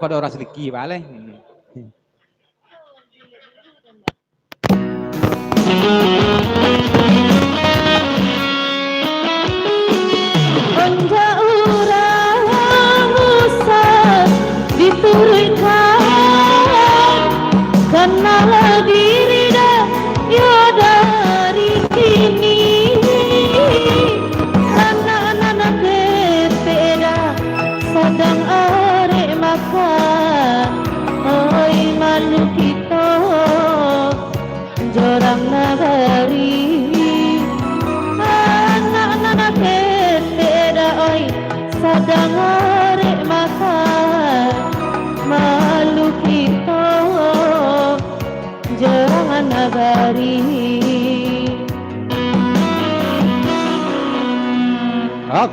pada orang seliki balik. Onja urang usah diturunkan kenal diri dah ya dari kini anak-anak keteda sedang arek makan oi malu kita jorang nagari anak-anak keteda oi sedang arek makan malu kita jorang nagari. Ok.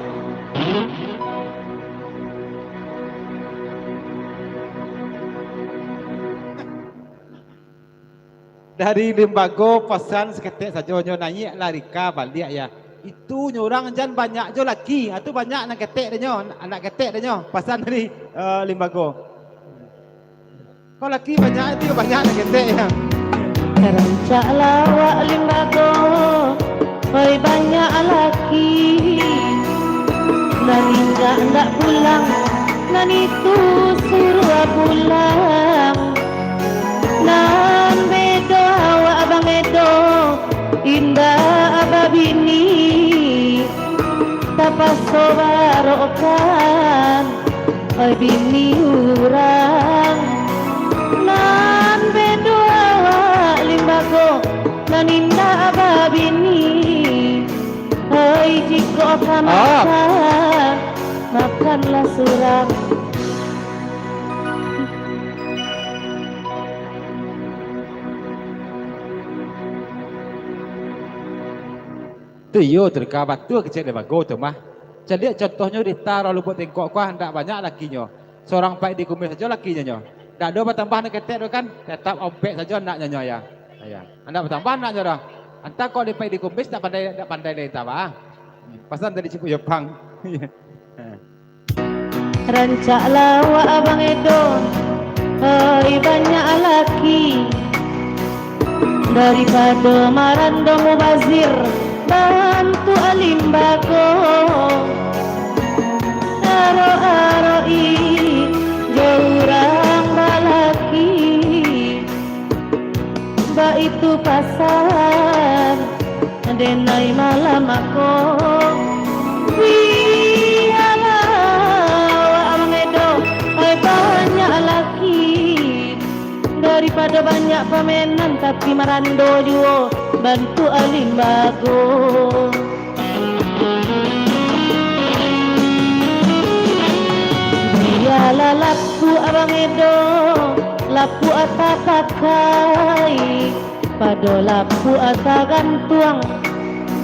Dari lembaga pesan seketik saja nyo nanya larika balik ya. Itu nyorang jan banyak jo laki, itu banyak anak ketek dia nyo, anak ketek dia nyo pesan dari lembaga. Kalau laki banyak itu banyak anak ketek ya. Rancak lawak limbago oi banyak laki nani ndak pulang nani tu suruh pulang nan bedo awak abang bedo indah ababini tapas sobarokan oi bini urang nan bedo awak limbago nan indah ababini oi jika akan makanlah surang. Tu yo terkabat tu kecil lembaga tu mah. Jadi contohnya di taruh lubuk tengkok kuah ndak banyak lakinya. Seorang baik di kumis saja lakinya nyo. Ndak ada bertambah nak ketek tu kan, tetap ompek saja naknya nyo ya. Ya. Anda bertambah naknya dah. Anta kau di baik di kumis ndak pandai lain tambah. Pasan dari Cipu Jepang. Rancak lawak abang Edo oi banyak laki daripada marando mubazir bantu alimbago aro-aroi jurang balaki ba itu pasar denai malam aku daripada banyak pamenan tapi marando juo bantu alimbago. Biarlah lapu abang Edo lapu ata pakai pada lapu ata gantuang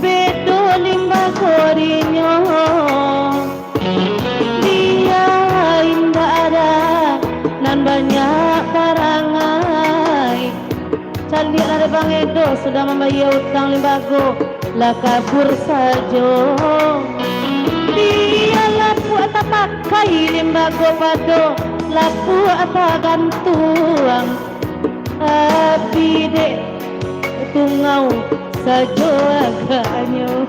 bedo limbago rinyo dia indah ada nan banyak barangai cali ada bang Edo sudah membayar utang limbago lah kabur sajo dia lapu ata pakai limbago pado lapu ata gantuang api dek tungau sajo agaknya.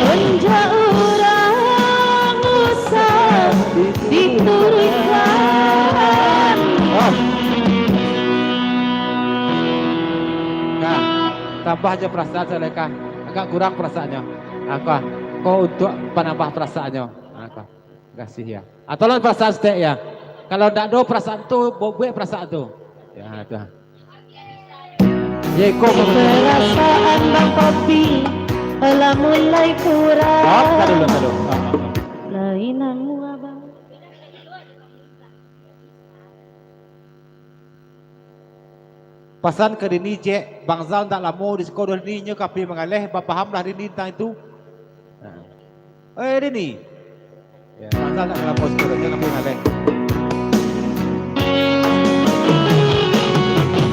Onja urang usah diturunkan. Kak, tambah aja perasaan saya kak. Agak kurang perasaannya. Apa? Kau untuk penambah perasaannya. Apa? Kasih ya. Atau lain perasaan stek ya. Kalau tidak ada perasaan tu, buat perasaan tu. Ya, tu. Ya, kau perasaan bang kopi telah mulai kurang. Oh, tadi dulu. Lainanmu abang. Pesan ke Rini cek, Bang Zal tak lama di sekolah Rini nya kapi mengalih, pahamlah Rini tentang itu. Rini. Ya, Bang Zal tak lama sekolah nya kapi mengalih.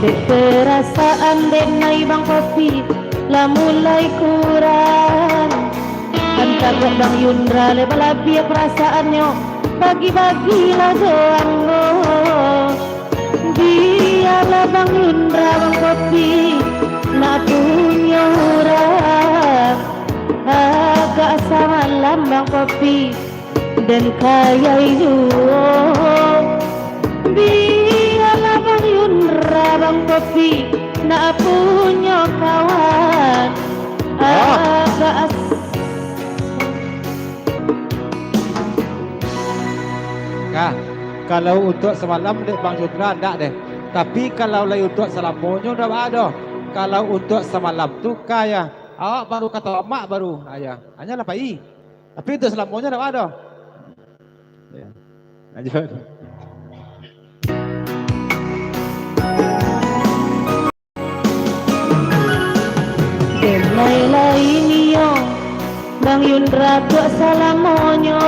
Perasaan denai bang kopi lah mulai kurang Anta kok Bang Yundra lebih perasaannya, bagi-bagilah doangmu. Biarlah Bang Yundra Bang Kopi nak punya orang, agak sama lambang Kopi dan kaya juga. Biarlah Bang Yundra Bang Kopi nak punya kawan, agak Kah, kalau untuk semalam dek Bang Yundra enggak deh. Tapi kalau lagi untuk selamanya udah ada. Kalau untuk semalam tuh kaya, awak baru kata mak baru ayah. Hanya lah pai. Tapi untuk selamanya udah ada. Ya. Lanjut. Denai ini yo Bang Yundra tuak salamonyo,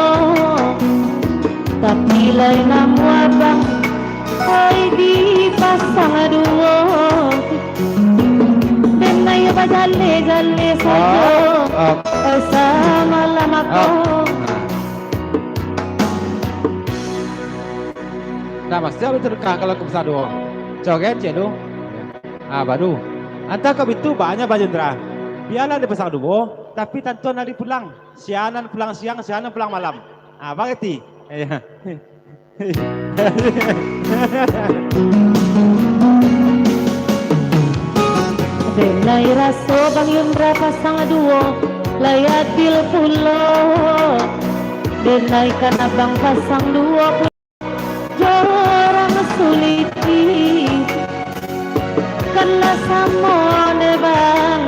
tapi lain namu abang hai dipasang dua. Denai apa jale saja sama lamaku. Nah mas, siapa itu kah kalau ke pesawat doang? Coket cedung. Baru. Anta kau itu banyak Bang Yundra. Biarlah di pesawat dulu, tapi tentu nanti pulang. Sianan pulang siang, sianan pulang malam. Bangeti. Iya. Denai raso Bang Yundra pasang dua, layatil pulo. Denai kan abang pasang dua, jorang suliti. Kanlah sama ne bang,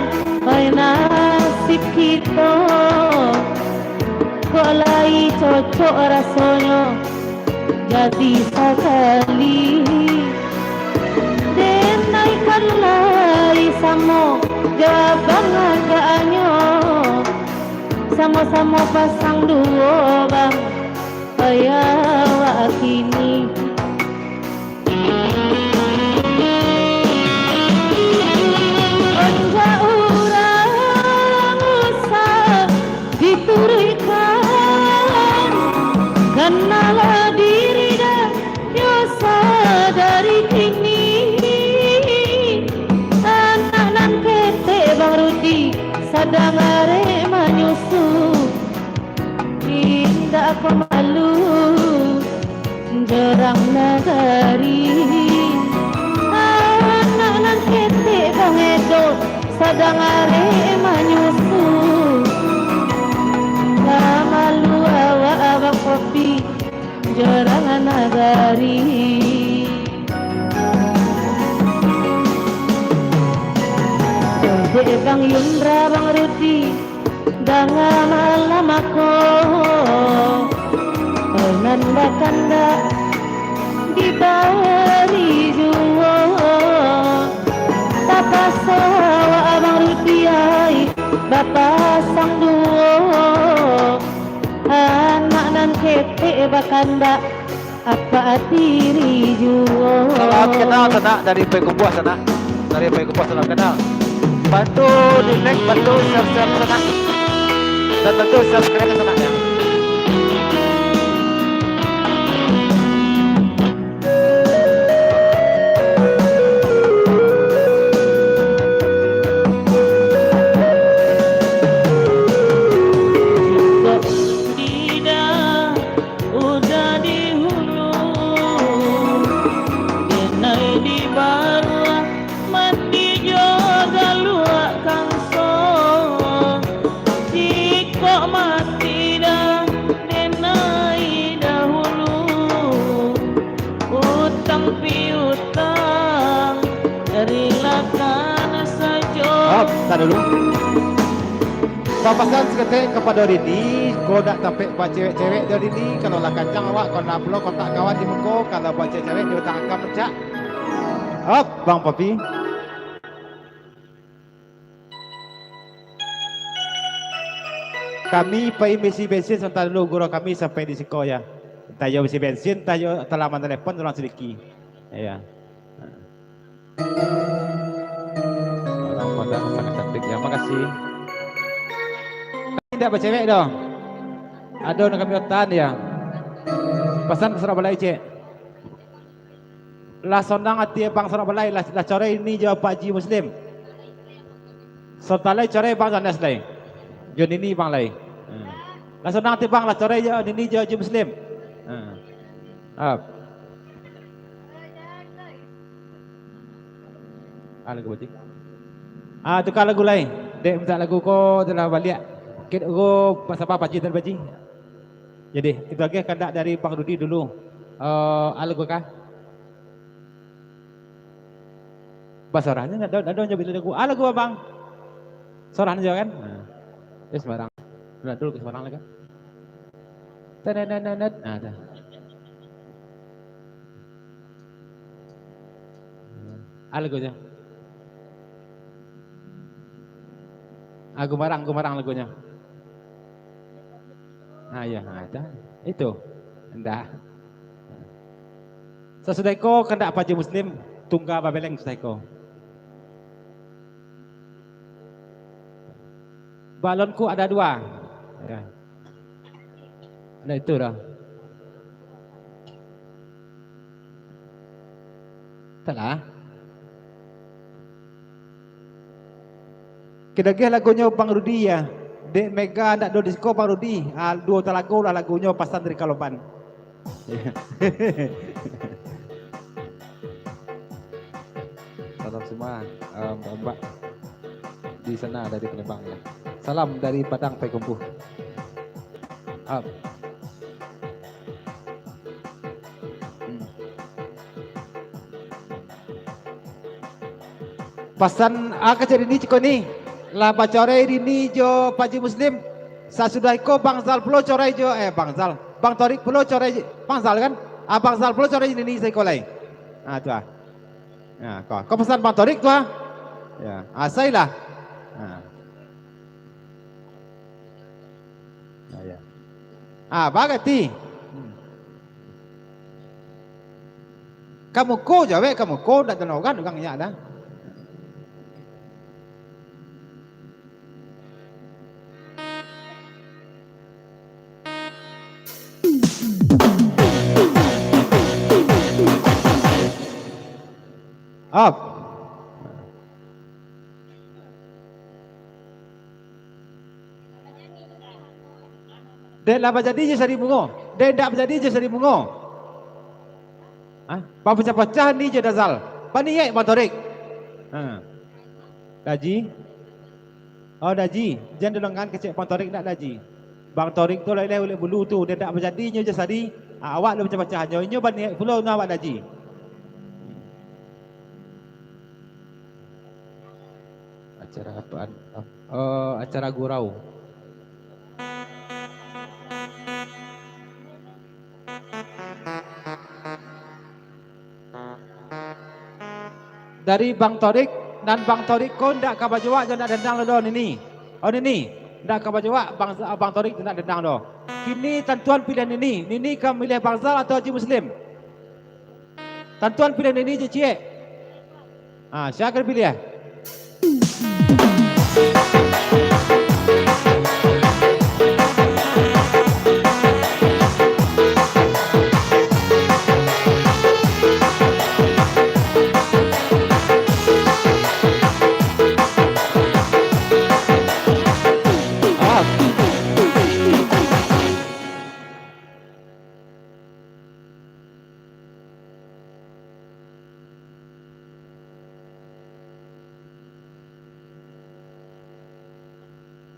ay nasib kita. Kok lai cocok rasanya, jadi sekali. Denai kan lai sama, jabang agaknya. Sama-sama pasang dua bang, ayah kini. Kenalah diri dan yosa dari kini. Anak nan kete Bang Rudi sadang are menyusu. Indah aku malu jerang nagari. Anak nan kete Bang Edo sadang are menyusu. Malu awak abang Kopi jerangan nagari. Jode Bang Yundra Bang Rudi dengan malam aku penanda kanda diberi jua. Tapa sawa Abang Rudi ai bapak sang duo. Anak nan kete bakanda apa diri juo. Salam kenal sana dari Pekubuah sana. Dari Pekubuah salam kenal. Bantu di like, bantu subscribe sana. Dan bantu subscribe sana ya. Tak dulu. Papasan seketik kepada Rini, kau nak tampik buat cewek-cewek dari Rini. Kalau lah kacang awak, kau nak perlu kontak kawan di muka. Kalau buat cewek-cewek, dia tak akan mencak. Hop, Bang Papi. Kami pergi misi bensin sebentar dulu, guru kami sampai di Siko ya. Tayo misi bensin, tayo telaman telepon, tolong sedikit. Ya. Orang pada sangat cantik ya, makasih. Tidak bercewek dah. Ada nak kami otan ya. Pesan ke Surabaya Balai cik. Lah sondang hati bang Surabaya Balai lah core ini jawab Pak Ji Muslim. Sotalai core bang Zanas lai. Jo ini bang lai. Lah sondang hati bang lah core je ini jawab Ji Muslim. Lagu batik. Tukar lagu lain. Dek minta lagu ko dalam balik. Kita go pasal apa Ji dan Baji. Jadi itu lagi kandak dari Bang Rudi dulu. Lagu kah? Basarahnya ada yang bila lagu. Lagu abang. Sorahnya juga kan? Ya sembarang. Nak dulu ke sembarang lagi. Tenenenet. Ada. Lagu aja. Aku marang lagunya. Ya, ada. Itu. Enggak. Sesudah ko kendak Pak Ji Muslim tunggal babeleng sesudah ko. Balonku ada 2. Ya. Ada itu dah. Taklah. Kira-kira lagunya Bang Rudi ya. Dek Mega ndak do disco Bang Rudi. 2 lagu lah lagunya pasan dari Kalopan. Salam semua mbak-mbak di sana dari Palembang ya. Salam dari Padang Payakumbuh. Pasan kecil ini ciko ni. Lah bacore ini jo Pak Ji Muslim. Sasudah ko Bang Zal pulo corai jo Bang Zal. Bang Torik pulo corai Bang Zal kan? Bang Zal pulo corai ini saya kolai. Tu ah. Kau pesan Bang Torik tu ah. Ya, saya lah. Ya. Bagati. Kamu ko je kamu ko dak tahu kan orang nya dah. Dek lah jadi je sari bungo. Dek dak jadi je sari bungo. Pak pecah-pecah ni je dazal. Pani ye motorik. Daji. Daji. Jangan dolongan kecek motorik nak daji. Bang Torik tu lai oleh bulu tu dia dak berjadinya je sari. Awak lu pecah-pecah nyo bani pulau na awak daji. Acara apaan? Acara gurau. Dari Bang Torik dan Bang Torik ko ndak ka bajwa jangan dendang lo ini. Ini ndak ka bajwa Bang Torik ndak dendang do. Kini tentuan pilihan ini. Nini ka milih Bang Zal atau Haji Muslim? Tentuan pilihan ini je cie. Siapa pilih ya?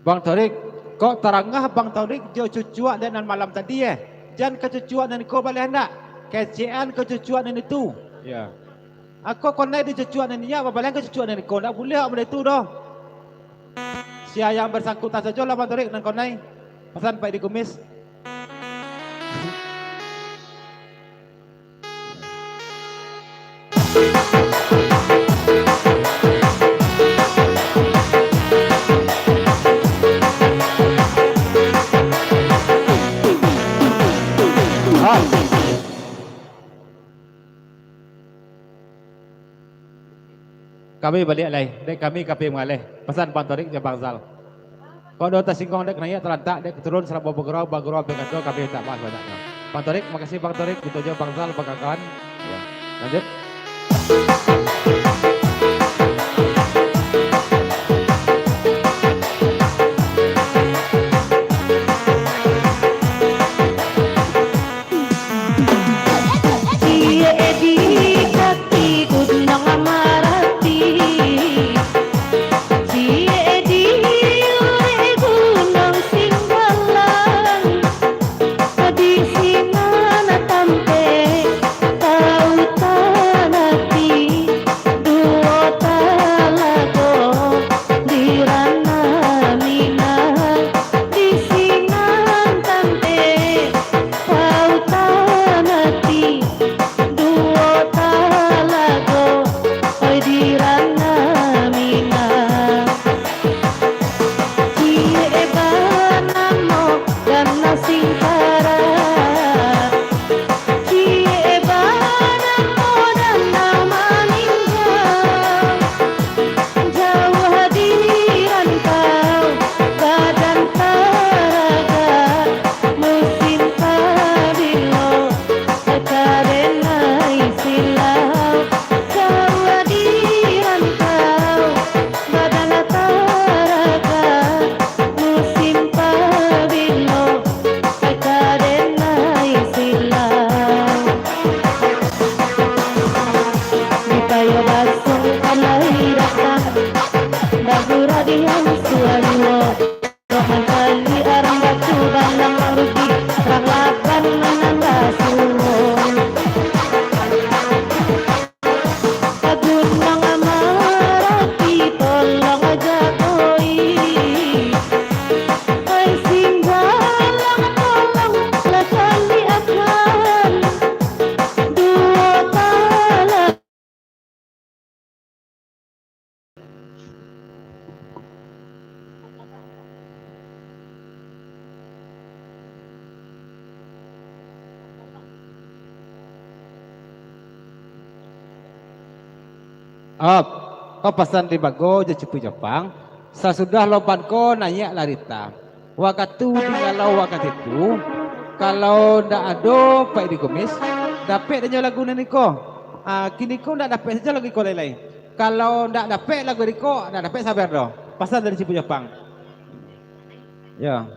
Bang Torik, kok terangah Bang Torik jo cucuak dan malam tadi Jangan kecucuak dan kau balik hendak. Kecean kecucuak dan itu. Ya. Aku konai di cucuak dan dia, apa balik kecucuak dan kau. Tak boleh apa itu doh. Siapa yang bersangkutan saja lah Bang Torik dan konai. Pesan Pak di Kumis. Kami balik lagi. Dek kami mengalih. Pesan Bang Torik dan Bang Zal. Kalau do tersingkong dek nanya telantak dek turun serap bagoro pegado kami tak bahas banyaknya. Bang Torik, makasih Bang Torik, dituju Bang Sal, Bang kawan. Ya, lanjut. Kau pesan di bago je cepu Jepang. Sesudah lompat kau nanya larita. Waktu tinggal waktu itu, kalau ndak ada pak di kumis, dapat aja lagu nani ko. Kini kau ndak dapat saja lagu ko lain. Kalau ndak dapat lagu di ko, ndak dapat sabar doh. Pesan dari cepu Jepang. Ya.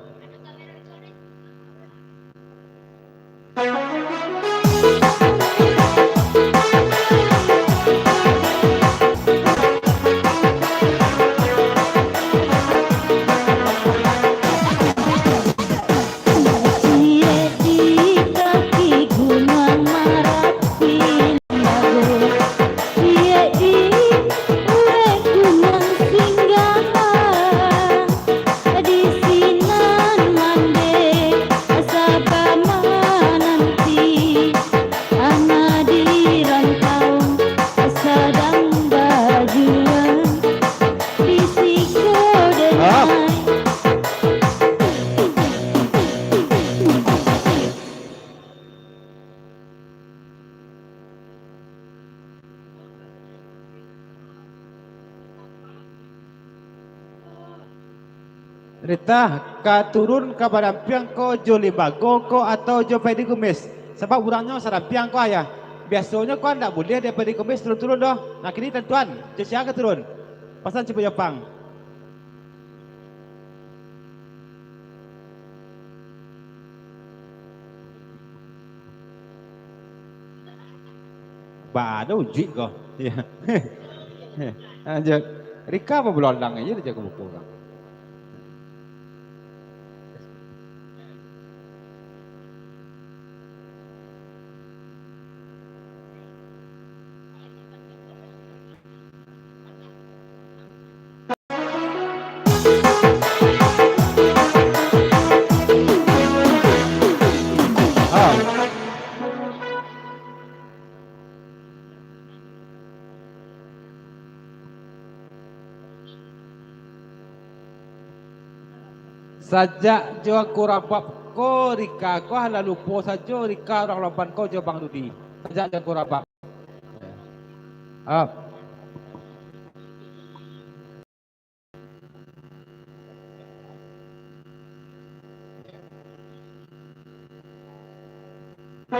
Rita, ka turun ke Barampiang ko jo Limbago ko atau jo Pedi Kumis. Sebab urangnya Sarampiang ko ayah. Biasanya ko ndak boleh dia Pedi Kumis turun-turun doh. Nah kini tentuan, siapa ke turun? Pasan cepu Jepang. Baru uji ko. Ya. Lanjut. Rika apa belondang aja dia jago buku kan. Sajak jo aku rapap ko Rika ko lalu po sajo Rika orang lompan ko jo Bang Rudi. Sajak jo aku rapap. Oh,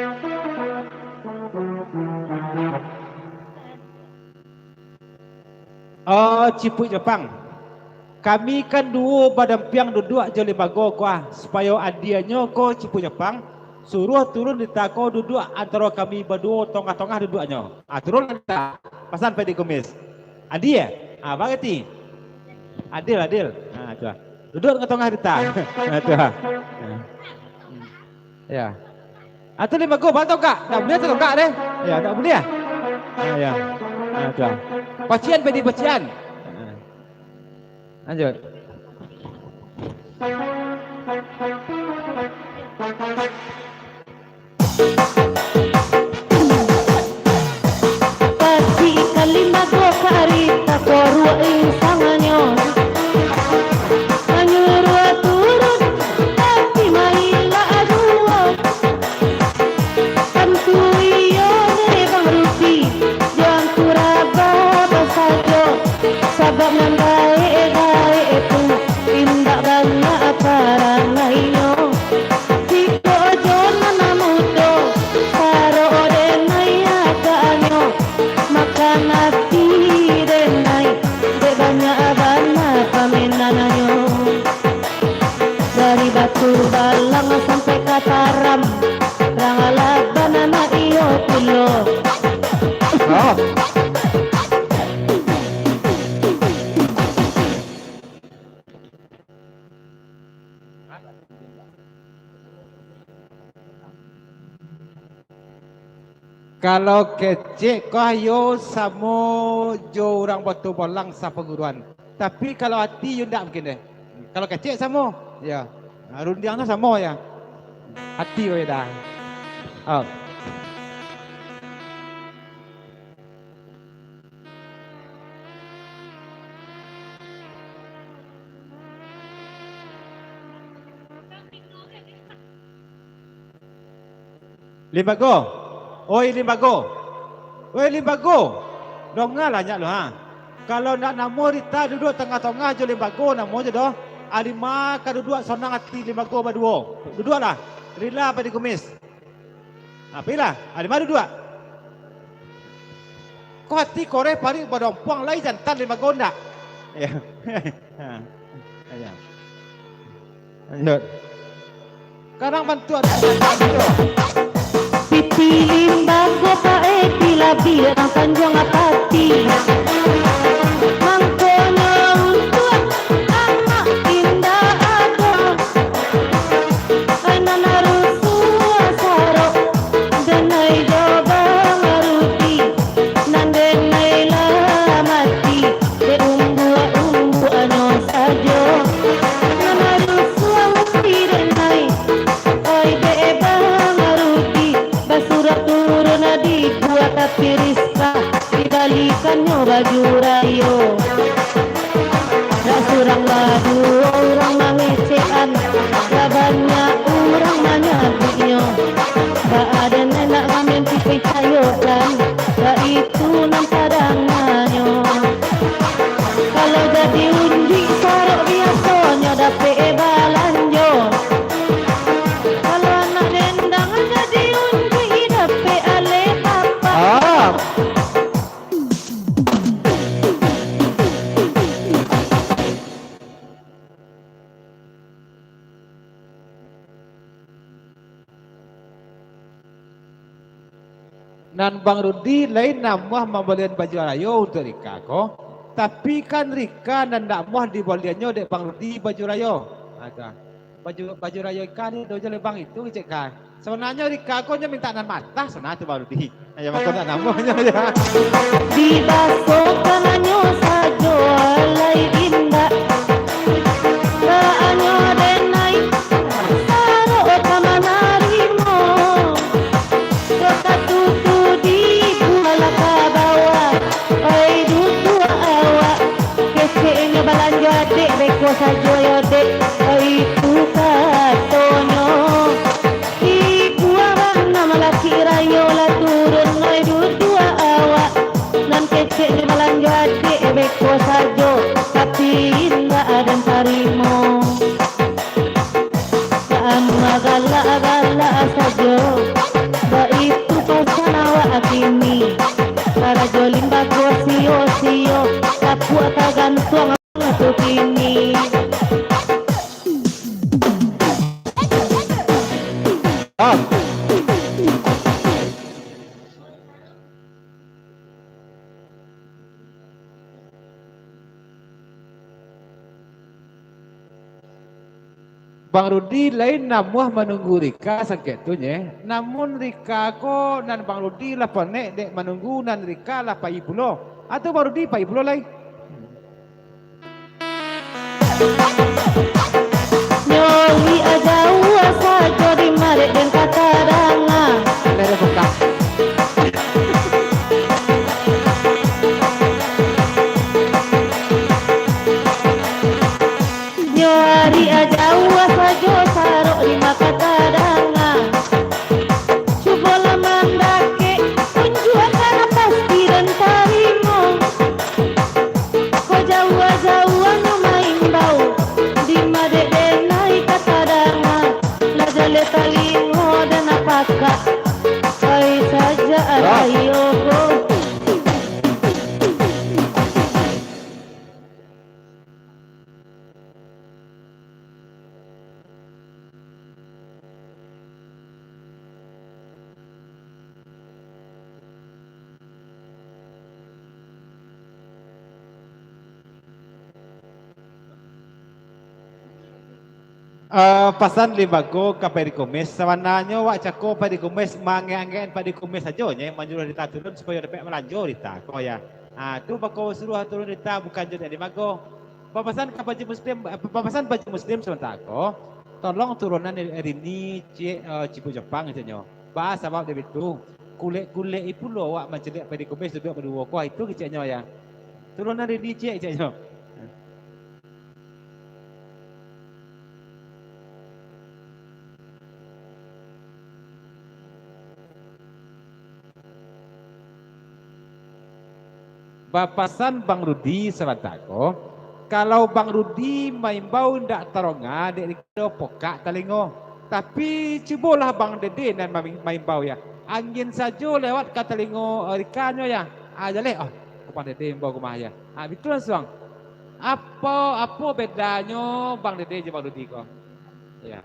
Ciput Jepang. Kami kan dua badan piang duduk joli bago kuah supaya adianya ko Ciput Jepang suruh turun di tako duduk antara kami berdua tengah-tengah duduknya. Turun ada pasan pedi kumis. Adi ya? Bagati. Adil. Tu. Duduk tengah-tengah kita. Tu. Ya. Atau lima go bantu kak. Tak boleh atau kak deh? Ya, tak boleh. Ya. Tu. Pacian pedi pacian. Lanjut. Pasti kalima go karita korua insanganyo Anyurua turun tapi maila adua Kantu iyo dari bang rupi Jangan kuraba basajo Sabab nandai itu Indak banyak parang lainyo Tiko jonan namudo Saro denai agaanyo Makan hati denai De banyak banyak pamenananyo Dari batu balang sampai kataram Rangalat banana iyo pulo Oh. Kalau kecik kau ayo samo jo orang batu bolang sa penguruan. Tapi kalau hati you ndak mungkin deh. Kalau kecik samo, ya. Rundiang tu samo ya. Hati you dah. Oh. Limbago. Oi Limbago. Donga lah nyak lu ha. Kalau nak namo Rita duduk tengah-tengah jo Limbago namo je doh. Alima ka duduk sonang hati Limbago baduo. Duduklah. Rila pada kumis. Apilah. Alima duduk. Kau hati kore pari badompang lai jantan Limbago ndak? Ya. Ya. Lanjut. Sekarang bantu ada. Pipi limbago pae pilabi ang tanjong apati Mangkono untuk anak indah ada Anak narusu asaro Denai joba ngaruti Nandenai lah mati De umbu ano sajo Nanarusu mesti denai Oi beba Basura turun di buat tapi rizka Dibalikannya baju rayo Tak surang madu orang mangecean Labannya orang manyabiknya Tak ada nenak ngamen pipi cayokan Tak itu nam padangannya Kalau jadi undi sarok biasanya dapet balanjo Kalau anak dendang jadi undi dapet ale papa Nan Bang Rudi lain nama membelian baju rayo untuk Rika ko. Tapi kan Rika nan nak muah di beliannya dek Bang Rudi baju rayo. Ada. Baju rayo ikan ni dojo le Bang itu cek kan. Sebenarnya Rika ko nya minta nan mata sana tu Bang Rudi. Ya makon nak namanya ya. Di baso kananyo sajo alai indah Kaanyo denai Saro kamanarimo Kota tutu di buala kabawa Oi dutu awak Keseknya balanja adik Beko sajo yodek Oi tu katonyo Ibu abang nama laki rayo lah turun Oi dutu awak Nan kecek balanja adik Beko sajo Tapi indah dan tarimo Anu galak-galak sajo kagantuang tu kini. Bang Rudi lain namuah menunggu Rika sangketunya. Namun Rika ko nan Bang Rudi lah panek dek menunggu nan Rika lah pai pulo. Atau Bang Rudi pai pulo lain. Nyoli ada uasa jadi mare dan kata danga. Lere buka. Nyoli ada uasa jo sarok lima kata danga. Cubola mandake unjua kana pasti dan tarimo. Ko jawa-jawa no main bau di made denai kata danga. La jale talingo dan apaka. Ai saja arayoko. Pasan libago ka perikumis sawananya wak cako perikumis mangeangen perikumis saja nya manjurah dita turun supaya dapat melanjut dita ko ya. Tu bako suruh turun dita bukan jadi libago. Papasan ka baju muslim papasan baju muslim sebentar ko. Tolong turunan hari ini cipu Jepang itu nyo. Bahasa sebab dia itu kulit itu lo wak mencelik perikumis duduk berdua ko itu keceknya ya. Turunan hari ini cek nyo. Bapasan Bang Rudi sebatako, kalau Bang Rudi main bau ndak taronga dek rido pokak talingo. Tapi cubalah Bang Dede dan main bau ya. Angin saja lewat ke talingo rikanyo ya. Jaleh Bang Dede bau kumah ya. Betul langsung. Apa bedanya Bang Dede je Bang Rudi ko? Ya.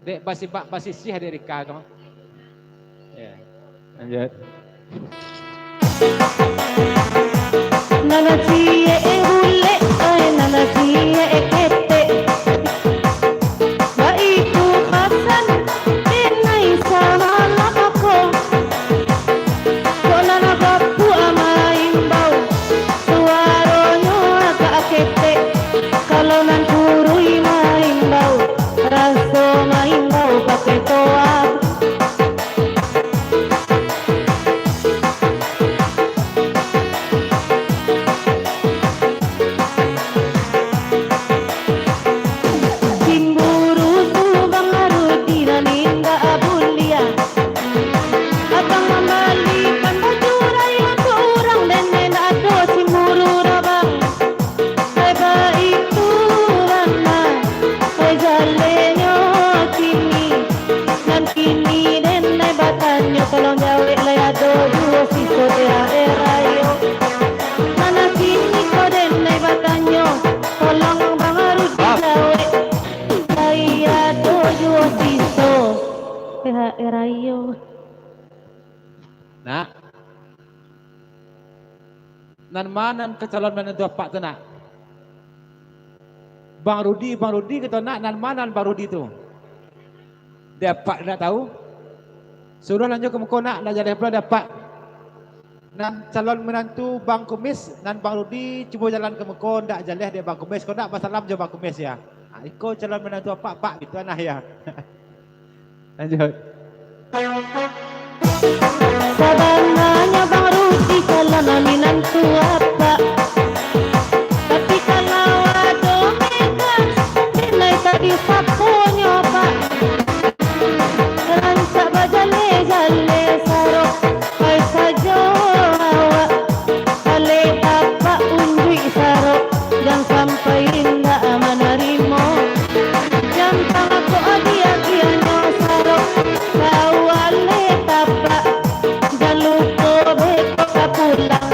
Dek basi sih dek rika ko. Ya. Lanjut. Nana cie hule, nana cie kete. Baiku pasan, denai sama lapako. Kona na bapu amain bau, suaronyo agak kete. Kalau nan kurui main bau, raso main bau pakai toa. Tolong jawab layado dua siso erayo. Mana kini kau denai batanyo. Tolong Bang Rudi jawab layado dua siso erayo. Nak. Nan manan kecalon menentu pak tu nak. Bang Rudi kata nak nan manan Bang Rudi tu. Dia pak nak tahu. Suruh lanjut ke Mekona nak jadi pula dapat. Nan calon menantu Bang Kumis nan Bang Rudi cuba jalan ke Mekona ndak jaleh dia Bang Kumis. Kau nak pasalam je Bang Kumis ya. Iko calon menantu pak gitu nah ya. Lanjut. Sabananya Bang Rudi calon menantu apa? Tapi kalau ada mega nilai tadi sapunya pak. Ransak bajale jale sarok ai saja awak kale apa unjui sarok jangan sampai indah menerima jangan aku adia-adianya sarok kawale tapak jangan lupa beko pulang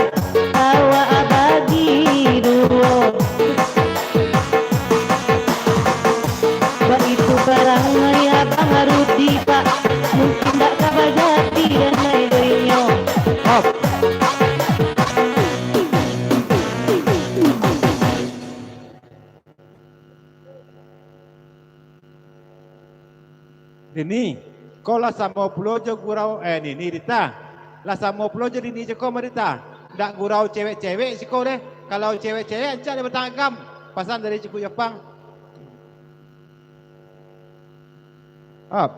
Ini, kau lah sama pelojo gurau, ni Rita. Lah sama pelojo di ni je kau Rita. Ndak gurau cewek-cewek si kau deh. Kalau cewek-cewek aja dia bertanggam. Pasan dari Ciku Jepang. Up.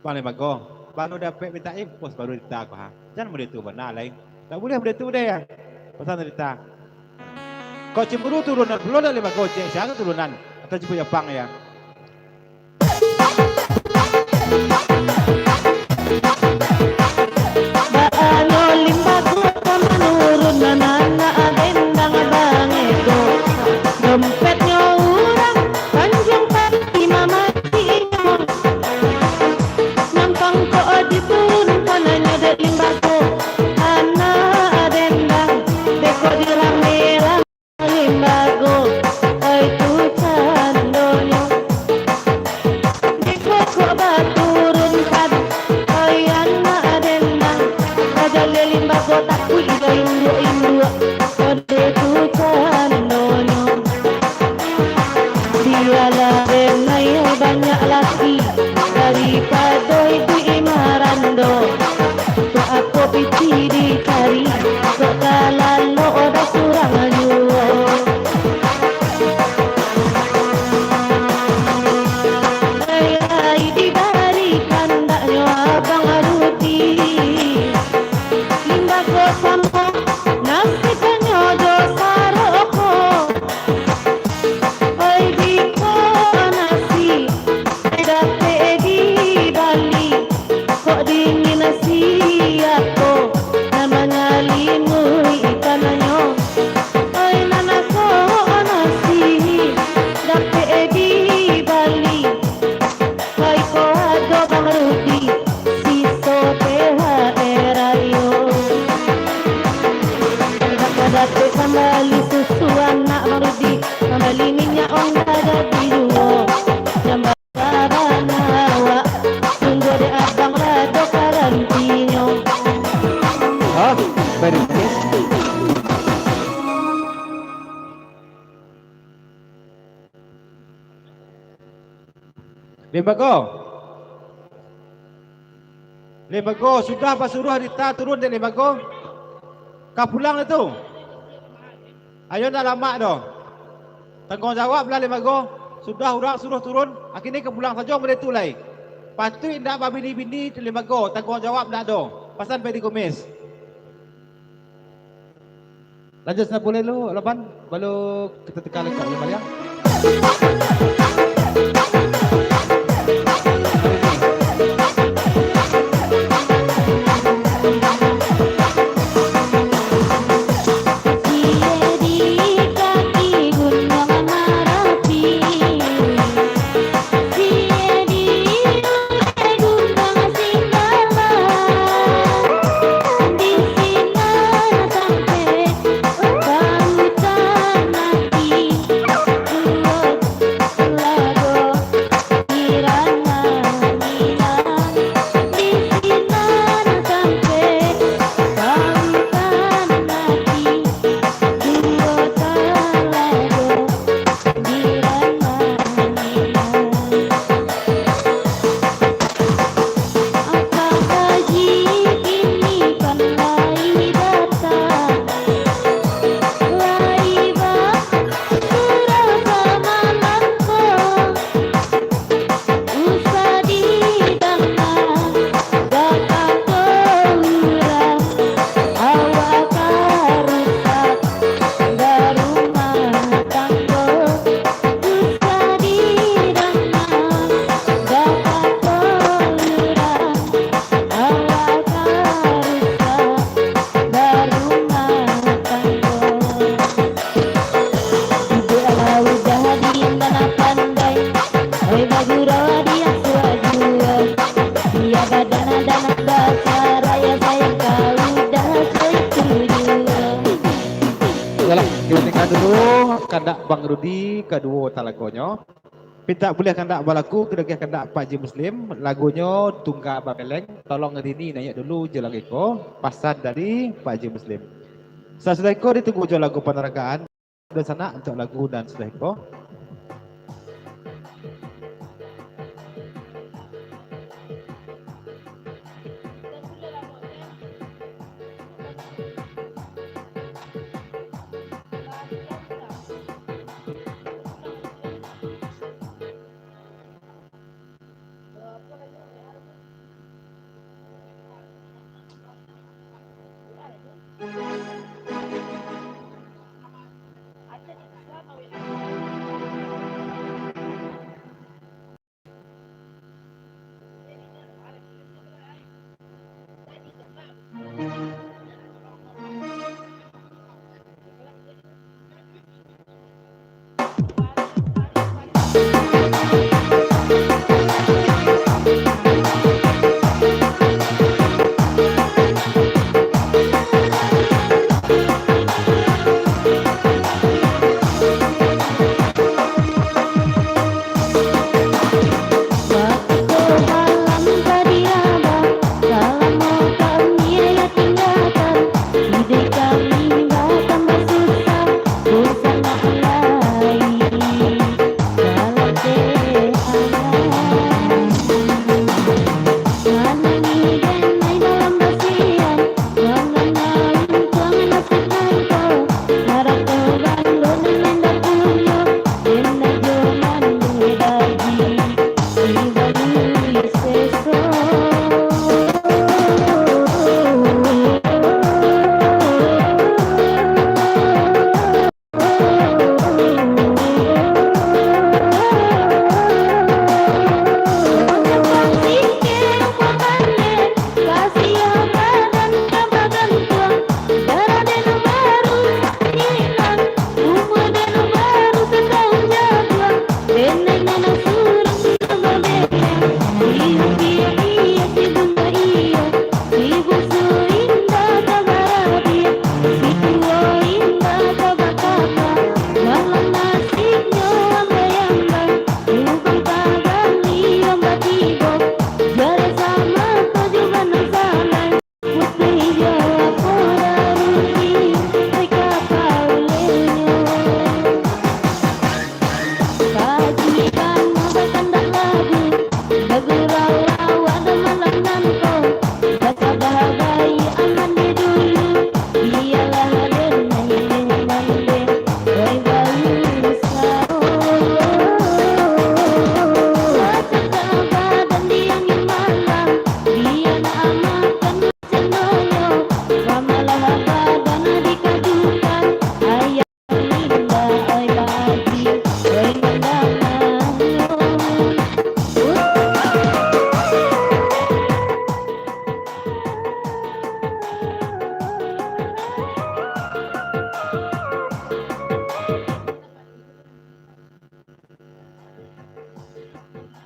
Bang Lemago, baru dapat minta impos baru Rita kau ha. Jangan boleh tu benar lain. Tak boleh tu deh ya. Pasan Rita. Kau cemburu turunan belum dah 5 gocek, siapa turunan atau Ciku Jepang ya? Baano limbago menurun nana adendang bangego. Dompetnya urang panjang pati mamati nyong. Nampang ko diturun kananya de limbago. Ana adendang deko dirame-rame limbago. Ay tucandonyo. Deko ko baturun kad. Ay ana adendang. Kadale limbago takui da indua-indua. Kode tucandonyo. Dia laden ay banyak laki daripada itu imarando. So aku pici dicari, so kalalo oda surang juo. Ay dibarikan daknyo abang Rudi. Limbago sama nasibanyo do saroko. Ay di ko nasi dati di Bali. Kok dingin nasi ako namanya limoy ikananyo. Ay nanako nasi dati di Bali. Ay ko ado bang Rudi siso THR ayo. Dati kembali susu anak bang Rudi. Kembali minyak onda jadi duo. Jambal banawa tunggu de abang rado karantinyo. Oh, very nice. Lembago, sudah apa suruh Rita turun dari Lembago? Kau pulang itu. Ayo dah lama dah. Tanggung jawab lah Lembago. Sudah orang suruh turun. Akhirnya kau pulang saja boleh tu lai. Patut indah bini-bini di Lembago. Tanggung jawab dah dah. Pasal pergi komis. Lanjut sana boleh lu, Lapan. Baru kita tekan lekat ni Maria. Kandak Bang Rudi kedua talagonyo. Pinta boleh kandak balaku kedua kandak Pak Haji Muslim lagunya Tungga Babeleng. Tolong ngerini nanya dulu je lagi ko pasal dari Pak Haji Muslim. Sesudah ko ditunggu je lagu penerangan Udah sana untuk lagu dan sedeko.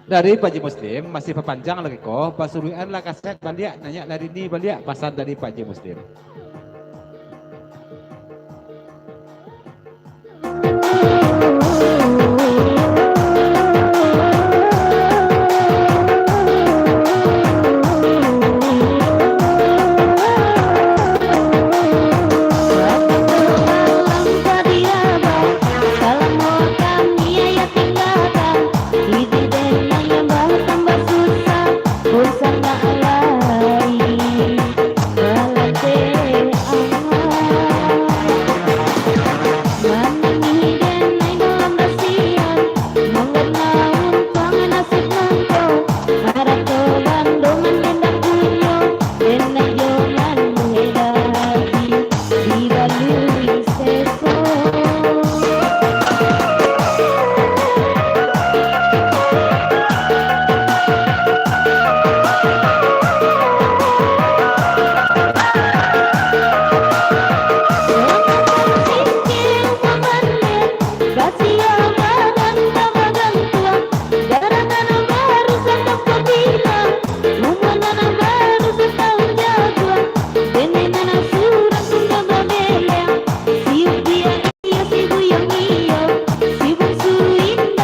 Dari Pak Haji Muslim masih perpanjang lagi kok. Pasuluan lah kaset balik nanya dari ini balik pasan dari Pak Haji Muslim.